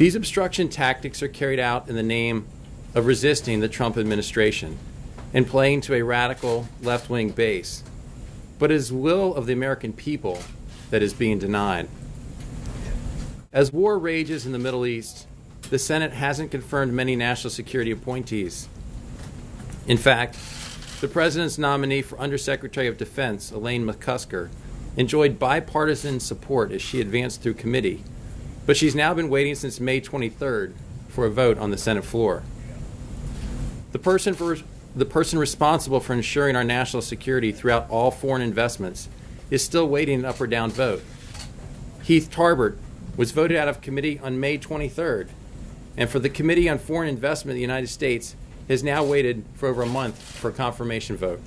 These obstruction tactics are carried out in the name of resisting the Trump administration and playing to a radical left-wing base. But it is the will of the American people that is being denied. As war rages in the Middle East, the Senate hasn't confirmed many national security appointees. In fact, the President's nominee for Undersecretary of Defense, Elaine McCusker, enjoyed bipartisan support as she advanced through committee, but she's now been waiting since May 23rd for a vote on the Senate floor. The person responsible for ensuring our national security throughout all foreign investments is still waiting an up or down vote. Heath Tarbert was voted out of committee on May 23rd, and for the Committee on Foreign Investment in the United States has now waited for over a month for a confirmation vote.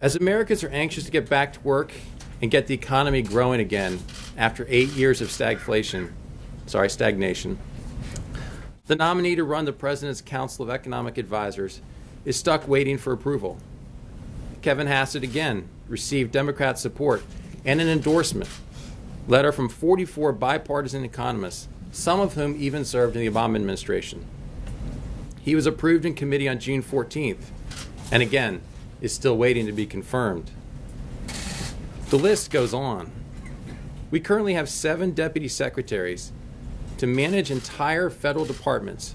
As Americans are anxious to get back to work and get the economy growing again after 8 years of stagnation, the nominee to run the President's Council of Economic Advisors is stuck waiting for approval. Kevin Hassett again received Democrat support and an endorsement letter from 44 bipartisan economists, some of whom even served in the Obama administration. He was approved in committee on June 14th, and again, is still waiting to be confirmed. The list goes on. We currently have 7 deputy secretaries to manage entire federal departments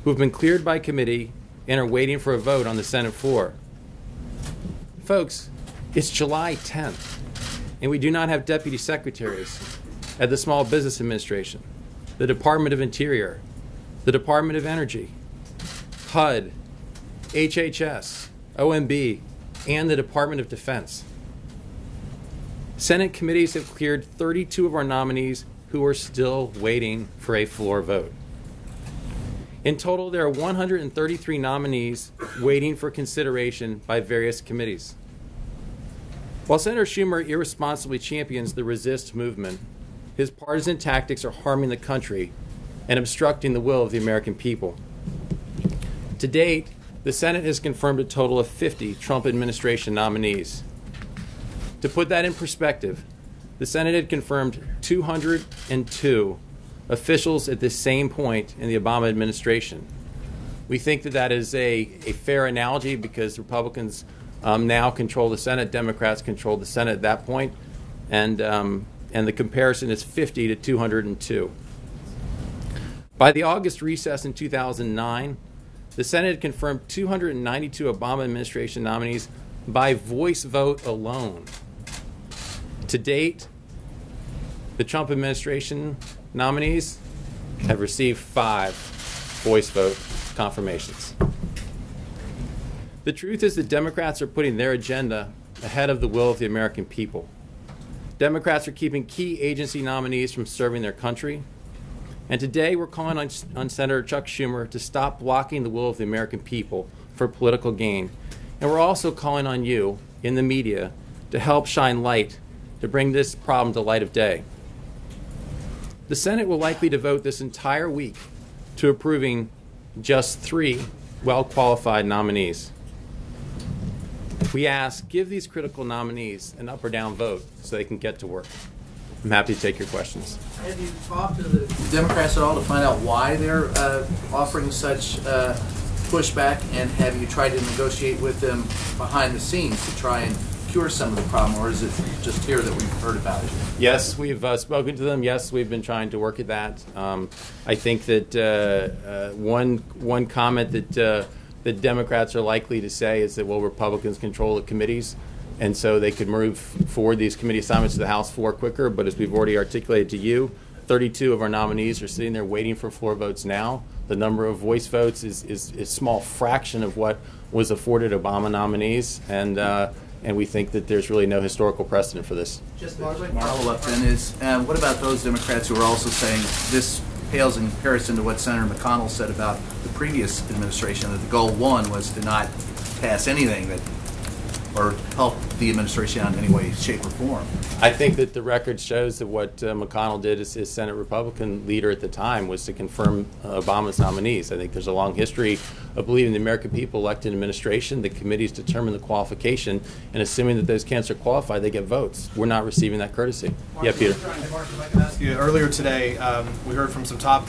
who have been cleared by committee and are waiting for a vote on the Senate floor. Folks, it's July 10th, and we do not have deputy secretaries at the Small Business Administration, the Department of Interior, the Department of Energy, HUD, HHS, OMB, and the Department of Defense. Senate committees have cleared 32 of our nominees who are still waiting for a floor vote. In total, there are 133 nominees waiting for consideration by various committees. While Senator Schumer irresponsibly champions the resist movement, his partisan tactics are harming the country and obstructing the will of the American people. To date, the Senate has confirmed a total of 50 Trump administration nominees. To put that in perspective, the Senate had confirmed 202 officials at this same point in the Obama administration. We think that that is a fair analogy because Republicans now control the Senate, Democrats control the Senate at that point, and the comparison is 50 to 202. By the August recess in 2009, the Senate had confirmed 292 Obama administration nominees by voice vote alone. To date, the Trump administration nominees have received 5 voice vote confirmations. The truth is that Democrats are putting their agenda ahead of the will of the American people. Democrats are keeping key agency nominees from serving their country. And today we're calling on Senator Chuck Schumer to stop blocking the will of the American people for political gain. And we're also calling on you in the media to help shine light to bring this problem to light of day. The Senate will likely devote this entire week to approving just 3 well-qualified nominees. We ask, give these critical nominees an up or down vote so they can get to work. I'm happy to take your questions. Have you talked to the Democrats at all to find out why they're offering such pushback, and have you tried to negotiate with them behind the scenes to try and cure some of the problem, or is it just here that we've heard about it? Yes, we've spoken to them. Yes, we've been trying to work at that. I think that one comment that Democrats are likely to say is that, well, Republicans control the committees, and so they could move forward these committee assignments to the House floor quicker. But as we've already articulated to you, 32 of our nominees are sitting there waiting for floor votes now. The number of voice votes is a small fraction of what was afforded Obama nominees, and we think that there's really no historical precedent for this. Just a quick follow-up then is, what about those Democrats who are also saying this pales in comparison to what Senator McConnell said about the previous administration, that the goal one was to not pass anything that or help the administration out in any way, shape, or form. I think that the record shows that what McConnell did as Senate Republican leader at the time was to confirm Obama's nominees. I think there's a long history of believing the American people elected an administration, the committees determine the qualification, and assuming that those candidates are qualified, they get votes. We're not receiving that courtesy. Mark, Yeah, Peter. Mark, if I can ask you, earlier today, we heard from some top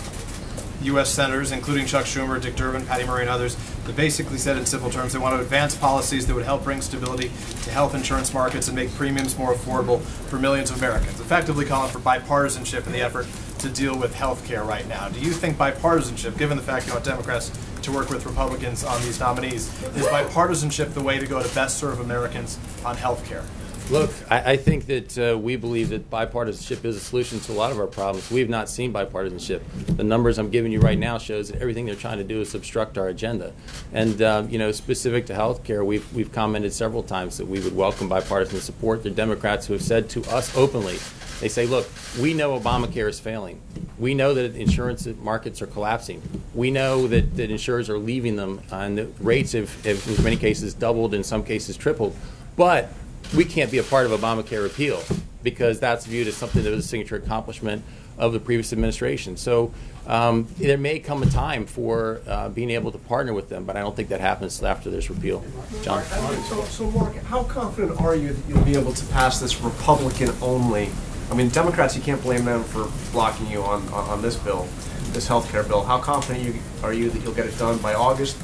U.S. senators, including Chuck Schumer, Dick Durbin, Patty Murray, and others, that basically said in simple terms they want to advance policies that would help bring stability to health insurance markets and make premiums more affordable for millions of Americans, effectively calling for bipartisanship in the effort to deal with health care right now. Do you think bipartisanship, given the fact you want Democrats to work with Republicans on these nominees, is bipartisanship the way to go to best serve Americans on health care? Look, I think that we believe that bipartisanship is a solution to a lot of our problems. We have not seen bipartisanship. The numbers I'm giving you right now shows that everything they're trying to do is obstruct our agenda. And specific to health care, we've commented several times that we would welcome bipartisan support. There are Democrats who have said to us openly, they say, look, we know Obamacare is failing. We know that insurance markets are collapsing. We know that insurers are leaving them, and the rates have in many cases doubled, in some cases tripled. But we can't be a part of Obamacare repeal because that's viewed as something that was a signature accomplishment of the previous administration. So there may come a time for being able to partner with them, but I don't think that happens until after this repeal. John? So Mark, how confident are you that you'll be able to pass this Republican only? I mean, Democrats, you can't blame them for blocking you on this bill, this health care bill. How confident are you that you'll get it done by August?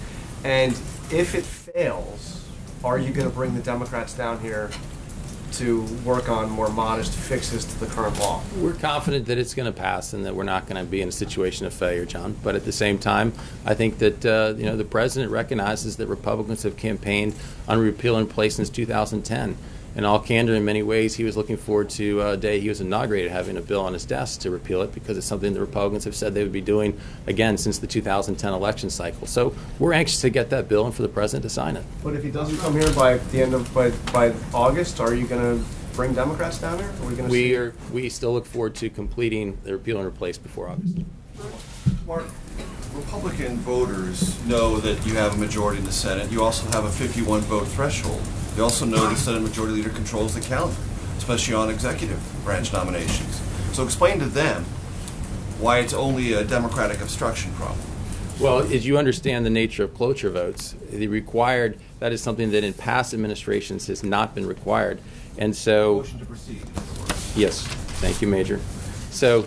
And if it fails, are you going to bring the Democrats down here to work on more modest fixes to the current law? We're confident that it's going to pass and that we're not going to be in a situation of failure, John. But at the same time, I think that the president recognizes that Republicans have campaigned on repeal and replace since 2010. In all candor, in many ways, he was looking forward to a day he was inaugurated having a bill on his desk to repeal it because it's something the Republicans have said they would be doing, again, since the 2010 election cycle. So we're anxious to get that bill and for the president to sign it. But if he doesn't come here by the end of by August, are you going to bring Democrats down here? Are we going to we still look forward to completing the repeal and replace before August. Mark, Republican voters know that you have a majority in the Senate. You also have a 51 vote threshold. They also know the Senate Majority Leader controls the calendar, especially on executive branch nominations. So explain to them why it's only a Democratic obstruction problem. Well, as you understand the nature of cloture votes, that is something that in past administrations has not been required. And so, Motion to proceed. yes, thank you, Major. So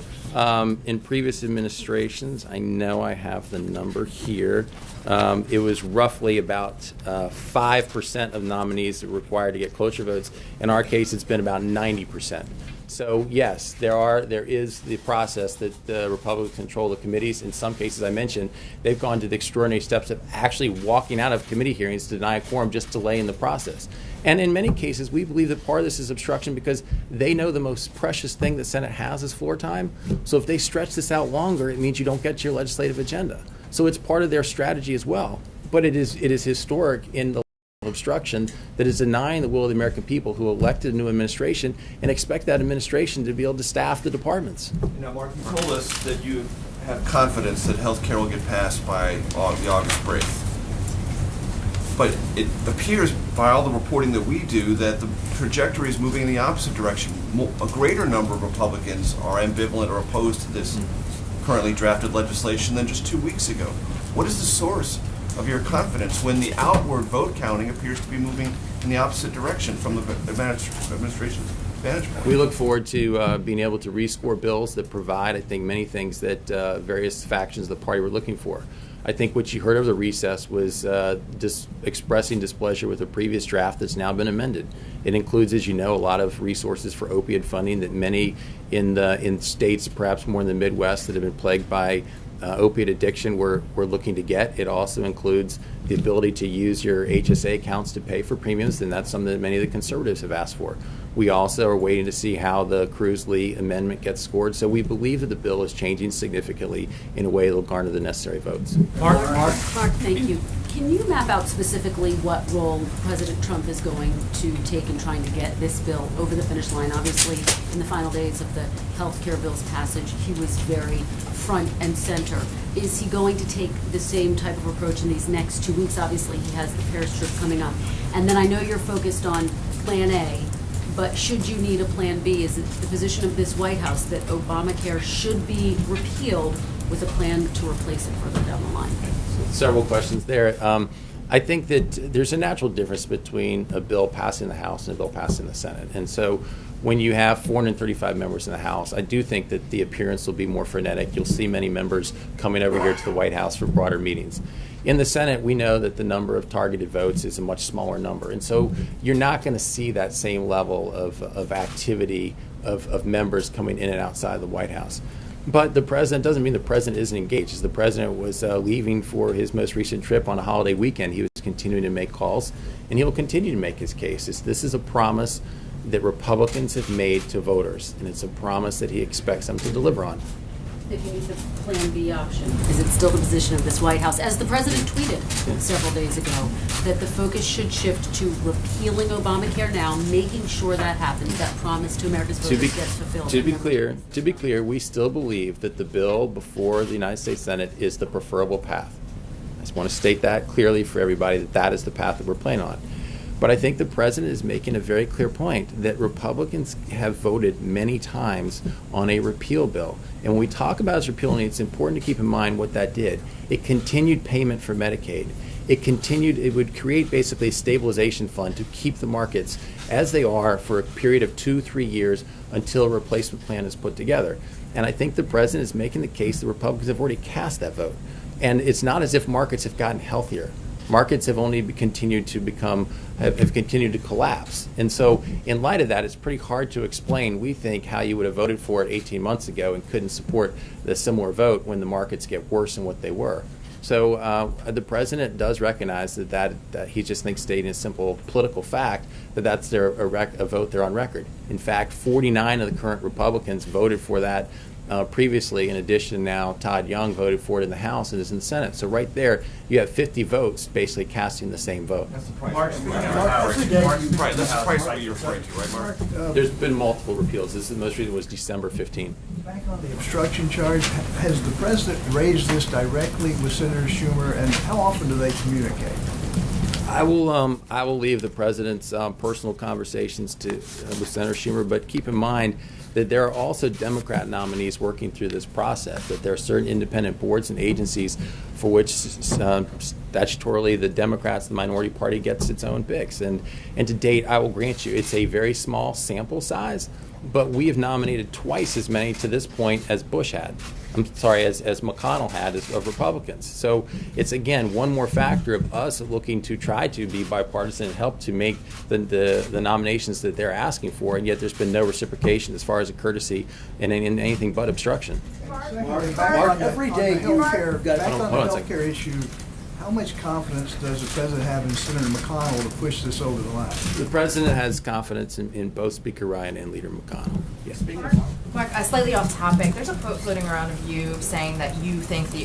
in previous administrations, I know I have the number here. It was roughly about 5% of nominees that were required to get cloture votes. In our case, it's been about 90%. So yes, there is the process that the Republicans control the committees. In some cases, I mentioned, they've gone to the extraordinary steps of actually walking out of committee hearings to deny a quorum, just delaying the process. And in many cases, we believe that part of this is obstruction because they know the most precious thing the Senate has is floor time. So if they stretch this out longer, it means you don't get to your legislative agenda. So it's part of their strategy as well. But it is historic in the obstruction that is denying the will of the American people who elected a new administration and expect that administration to be able to staff the departments. Now, Mark, you told us that you have confidence that health care will get passed by the August break. But it appears by all the reporting that we do that the trajectory is moving in the opposite direction. A greater number of Republicans are ambivalent or opposed to this currently drafted legislation than just 2 weeks ago. What is the source of your confidence when the outward vote counting appears to be moving in the opposite direction from the administration's vantage point? We look forward to being able to rescore bills that provide, I think, many things that various factions of the party were looking for. I think what you heard over the recess was expressing displeasure with a previous draft that's now been amended. It includes, as you know, a lot of resources for opioid funding that many in states, perhaps more in the Midwest, that have been plagued by opiate addiction we're looking to get. It also includes the ability to use your HSA accounts to pay for premiums, and that's something that many of the conservatives have asked for. We also are waiting to see how the Cruz-Lee amendment gets scored, so we believe that the bill is changing significantly in a way that will garner the necessary votes. Mark, Mark, thank you. Can you map out specifically what role President Trump is going to take in trying to get this bill over the finish line? Obviously, in the final days of the health care bill's passage, he was very front and center. Is he going to take the same type of approach in these next 2 weeks? Obviously, he has the Paris trip coming up. And then I know you're focused on Plan A, but should you need a Plan B, is it the position of this White House that Obamacare should be repealed with a plan to replace it further down the line? Several questions there. I think that there's a natural difference between a bill passing the House and a bill passing the Senate. And so when you have 435 members in the House, I do think that the appearance will be more frenetic. You'll see many members coming over here to the White House for broader meetings. In the Senate, we know that the number of targeted votes is a much smaller number. And so you're not going to see that same level of activity of members coming in and outside the White House. But the president doesn't mean the president isn't engaged. As the president was leaving for his most recent trip on a holiday weekend, he was continuing to make calls, and he will continue to make his case. This is a promise that Republicans have made to voters, and it's a promise that he expects them to deliver on. If you need the Plan B option, is it still the position of this White House, as the president tweeted several days ago, that the focus should shift to repealing Obamacare now, making sure that happens, that promise to America's voters gets fulfilled? To be clear, we still believe that the bill before the United States Senate is the preferable path. I just want to state that clearly for everybody, that that is the path that we're playing on. But I think the president is making a very clear point that Republicans have voted many times on a repeal bill. And when we talk about its repealing, it's important to keep in mind what that did. It continued payment for Medicaid. It would create basically a stabilization fund to keep the markets as they are for a period of 2-3 years until a replacement plan is put together. And I think the president is making the case that Republicans have already cast that vote. And it's not as if markets have gotten healthier. Markets have only continued to continued to collapse. And so in light of that, it's pretty hard to explain, we think, how you would have voted for it 18 months ago and couldn't support the similar vote when the markets get worse than what they were. So the president does recognize that he just thinks, stating a simple political fact, that that's a vote they're on record. In fact, 49 of the current Republicans voted for that previously. In addition, now Todd Young voted for it in the House and is in the Senate. So right there, you have 50 votes basically casting the same vote. That's the price. Right, that's the price that you're referring to, right, Mark? There's been multiple repeals. The most recent was December 15. Back on the obstruction charge, has the president raised this directly with Senator Schumer, and how often do they communicate? I will leave the president's personal conversations with Senator Schumer, but keep in mind that there are also Democrat nominees working through this process, that there are certain independent boards and agencies for which statutorily the Democrats, the minority party, gets its own picks. And to date, I will grant you, it's a very small sample size, but we have nominated twice as many to this point as Bush had. I'm sorry, as McConnell had of Republicans. So it's, again, one more factor of us looking to try to be bipartisan and help to make the nominations that they're asking for, and yet there's been no reciprocation as far as a courtesy in anything but obstruction. Mark, everyday healthcare, back on the healthcare issue, how much confidence does the president have in Senator McConnell to push this over the line? The president has confidence in both Speaker Ryan and Leader McConnell. Yes. Mark, slightly off topic, there's a quote floating around of you saying that you think the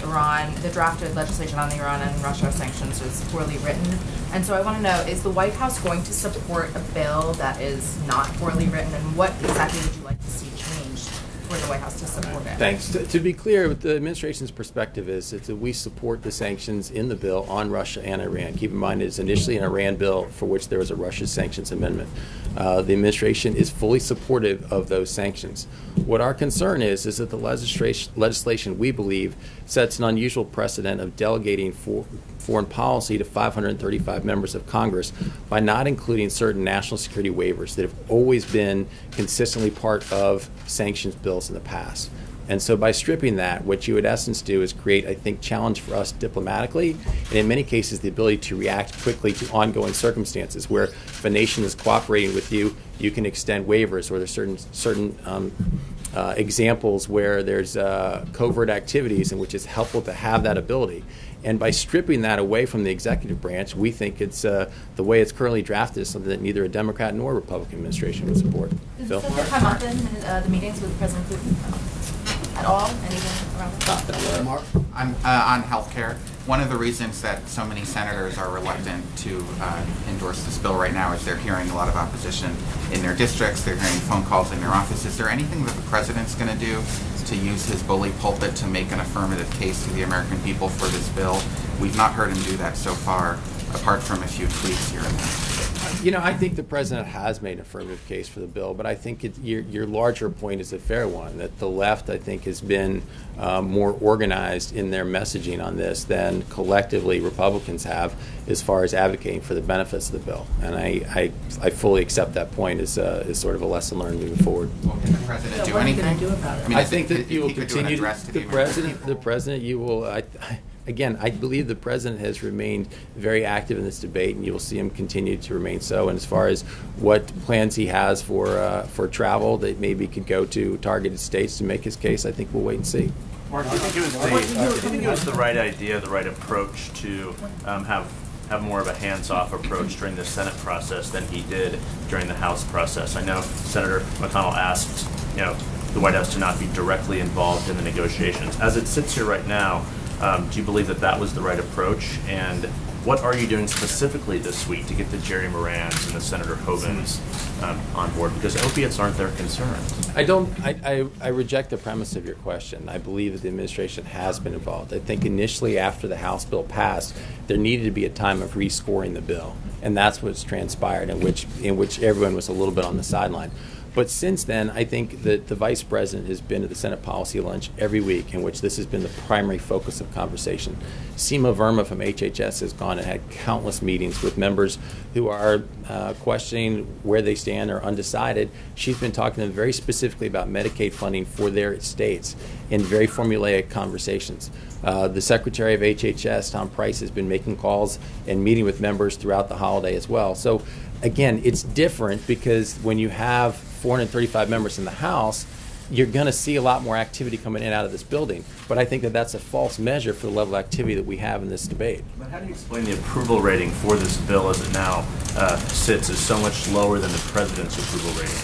drafted legislation on the Iran and Russia sanctions is poorly written. And so I want to know, is the White House going to support a bill that is not poorly written, and what exactly would you like to see changed for the White House to support it? Thanks. To be clear, the administration's perspective is that we support the sanctions in the bill on Russia and Iran. Keep in mind, it's initially an Iran bill for which there was a Russia sanctions amendment. The administration is fully supportive of those sanctions. What our concern is that the legislation, we believe, sets an unusual precedent of delegating foreign policy to 535 members of Congress by not including certain national security waivers that have always been consistently part of sanctions bills in the past. And so by stripping that, what you would in essence do is create, I think, challenge for us diplomatically, and in many cases the ability to react quickly to ongoing circumstances where if a nation is cooperating with you, you can extend waivers, or there's certain examples where there's covert activities in which it's helpful to have that ability. And by stripping that away from the executive branch, we think it's the way it's currently drafted is something that neither a Democrat nor Republican administration would support. Does this come up in the meetings with President Putin at all? Anything around that? Mark? I'm on healthcare. one of the reasons that so many senators are reluctant to endorse this bill right now is they're hearing a lot of opposition in their districts, they're hearing phone calls in their office. Is there anything that the president's going to do to use his bully pulpit to make an affirmative case to the American people for this bill? We've not heard him do that so far, apart from a few tweets here and there. You know, I think the president has made an affirmative case for the bill, but I think your larger point is a fair one, that the left, I think, has been more organized in their messaging on this than collectively Republicans have as far as advocating for the benefits of the bill. And I fully accept that point as sort of a lesson learned moving forward. Well, can the president do what are you anything? gonna do about it? I mean, I think that you will he could do an continue, address to the American people. president, you will, again, I believe the president has remained very active in this debate, and you will see him continue to remain so. And as far as what plans he has for travel that maybe could go to targeted states to make his case, I think we'll wait and see. Mark, do you think it was the right idea, the right approach to have more of a hands-off approach during the Senate process than he did during the House process? I know Senator McConnell asked, the White House to not be directly involved in the negotiations. As it sits here right now, do you believe that that was the right approach? And what are you doing specifically this week to get the Jerry Morans and the Senator Hovins on board? Because opiates aren't their concern. I reject the premise of your question. I believe that the administration has been involved. I think initially after the House bill passed, there needed to be a time of rescoring the bill. And that's what's transpired, in which everyone was a little bit on the sideline. But since then, I think that the Vice President has been at the Senate Policy Lunch every week, in which this has been the primary focus of conversation. Seema Verma from HHS has gone and had countless meetings with members who are questioning where they stand or undecided. She's been talking to them very specifically about Medicaid funding for their states in very formulaic conversations. The Secretary of HHS, Tom Price, has been making calls and meeting with members throughout the holiday as well. So, again, it's different because when you have 435 members in the House, you're going to see a lot more activity coming in and out of this building. But I think that that's a false measure for the level of activity that we have in this debate. But how do you explain the approval rating for this bill as it now sits is so much lower than the president's approval rating?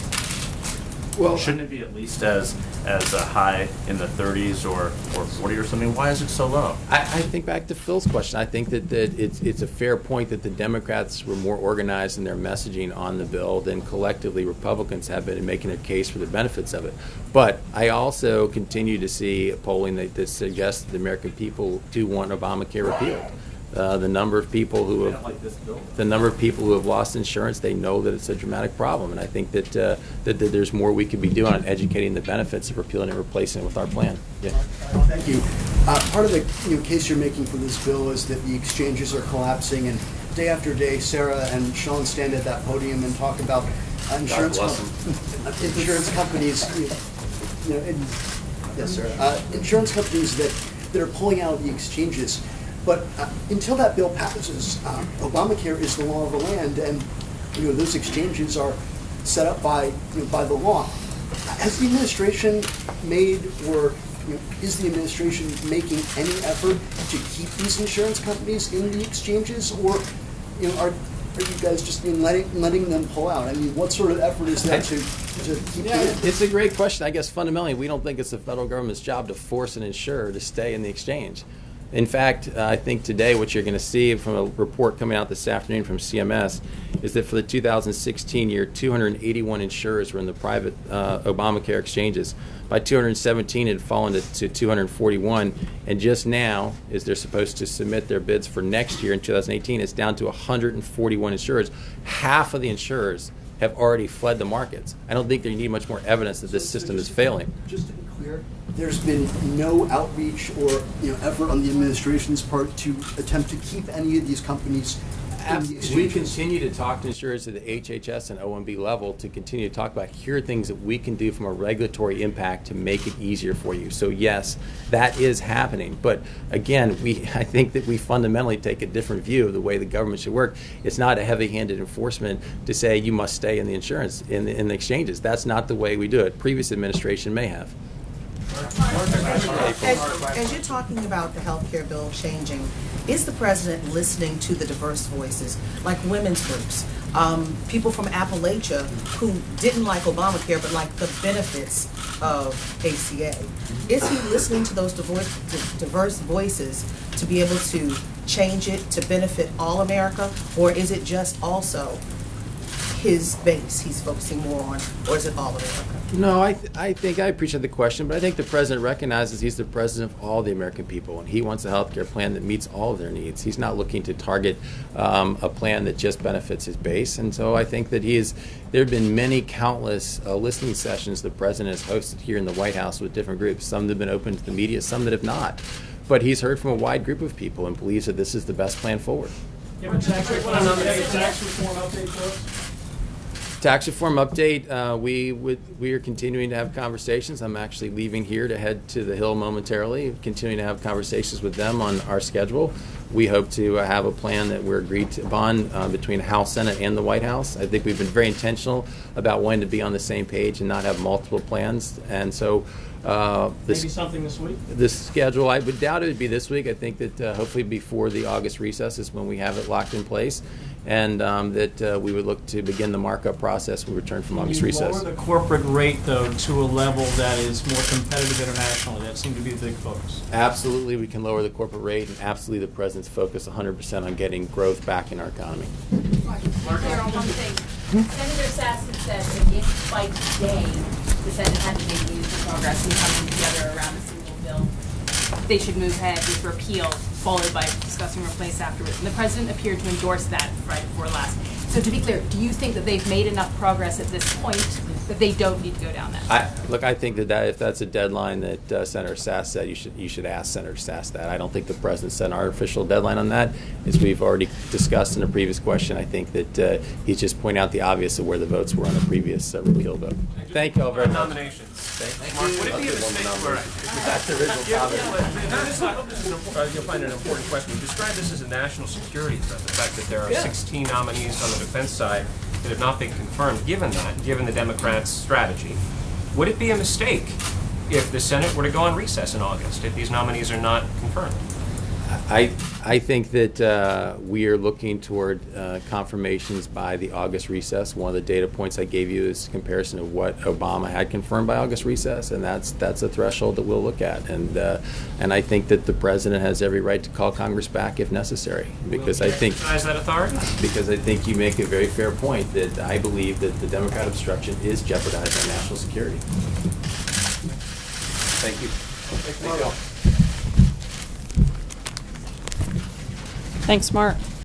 Well, shouldn't it be at least as high in the 30s or 40 or something? Why is it so low? I think back to Phil's question. I think that it's a fair point that the Democrats were more organized in their messaging on the bill than collectively Republicans have been in making a case for the benefits of it. But I also continue to see polling that suggests that the American people do want Obamacare repealed. The number of people who have lost insurance, they know that it's a dramatic problem, and I think that there's more we could be doing on educating the benefits of repealing and replacing it with our plan. Yeah. Thank you. Part of the case you're making for this bill is that the exchanges are collapsing, and day after day, Sarah and Sean stand at that podium and talk about insurance companies. Yes, sir. Insurance companies that are pulling out of the exchanges. But until that bill passes, Obamacare is the law of the land, and those exchanges are set up by the law. Has the administration made, or is the administration making any effort to keep these insurance companies in the exchanges, or are you guys just letting them pull out? I mean, what sort of effort is there to keep them in? It's a great question. I guess fundamentally, we don't think it's the federal government's job to force an insurer to stay in the exchange. In fact, I think today what you're going to see from a report coming out this afternoon from CMS is that for the 2016 year, 281 insurers were in the private Obamacare exchanges. By 2017, it had fallen to 241, and just now, as they're supposed to submit their bids for next year in 2018, it's down to 141 insurers. Half of the insurers have already fled the markets. I don't think they need much more evidence that this system is failing. Just to be clear, there's been no outreach or effort on the administration's part to attempt to keep any of these companies in the exchanges. We continue to talk to insurers at the HHS and OMB level to continue to talk about here are things that we can do from a regulatory impact to make it easier for you. So yes, that is happening. But again, I think that we fundamentally take a different view of the way the government should work. It's not a heavy-handed enforcement to say you must stay in the insurance, in the exchanges. That's not the way we do it. Previous administration may have. As you're talking about the health care bill changing, is the president listening to the diverse voices, like women's groups, people from Appalachia who didn't like Obamacare but like the benefits of ACA? Is he listening to those diverse voices to be able to change it to benefit all America, or is it just also his base he's focusing more on, or is it all America? No, I think I appreciate the question, but I think the president recognizes he's the president of all the American people, and he wants a health care plan that meets all of their needs. He's not looking to target a plan that just benefits his base, and so I think that there have been many countless listening sessions the president has hosted here in the White House with different groups, some that have been open to the media, some that have not. But he's heard from a wide group of people and believes that this is the best plan forward. You have a tax reform update for us? Tax reform update, we are continuing to have conversations. I'm actually leaving here to head to the Hill momentarily, continuing to have conversations with them on our schedule. We hope to have a plan that we're agreed upon between House, Senate, and the White House. I think we've been very intentional about wanting to be on the same page and not have multiple plans. And so maybe something this week? The schedule, I would doubt it would be this week. I think that hopefully before the August recess is when we have it locked in place, and that we would look to begin the markup process when we return from August recess. Lower the corporate rate, though, to a level that is more competitive internationally. That seemed to be the big focus. Absolutely, we can lower the corporate rate, and absolutely the president's focus 100% on getting growth back in our economy. One thing. Senator Sass had said that if by today the Senate had to make meaningful progress in coming together around a single bill, they should move ahead with repeal, followed by discussing replace afterwards. And the president appeared to endorse that right before last. So to be clear, do you think that they've made enough progress at this point that they don't need to go down that? Look, I think that if that's a deadline that Senator Sass said, you should ask Senator Sass that. I don't think the president set an artificial deadline on that. As we've already discussed in a previous question, I think that he's just pointing out the obvious of where the votes were on the previous repeal vote. Thank you all very much. Nominations. Thank Mark, would it be a mistake for that's the original topic? You'll find an important question. You describe this as a national security threat, the fact that there are 16 nominees on the defense side that have not been confirmed. Given the Democrats' strategy, would it be a mistake if the Senate were to go on recess in August if these nominees are not confirmed? I think that we are looking toward confirmations by the August recess. One of the data points I gave you is a comparison of what Obama had confirmed by August recess, and that's a threshold that we'll look at. And I think that the president has every right to call Congress back if necessary, because I think exercise that authority. Because I think you make a very fair point that I believe that the Democrat obstruction is jeopardizing our national security. Thank you. Thank you. Thanks, Mark.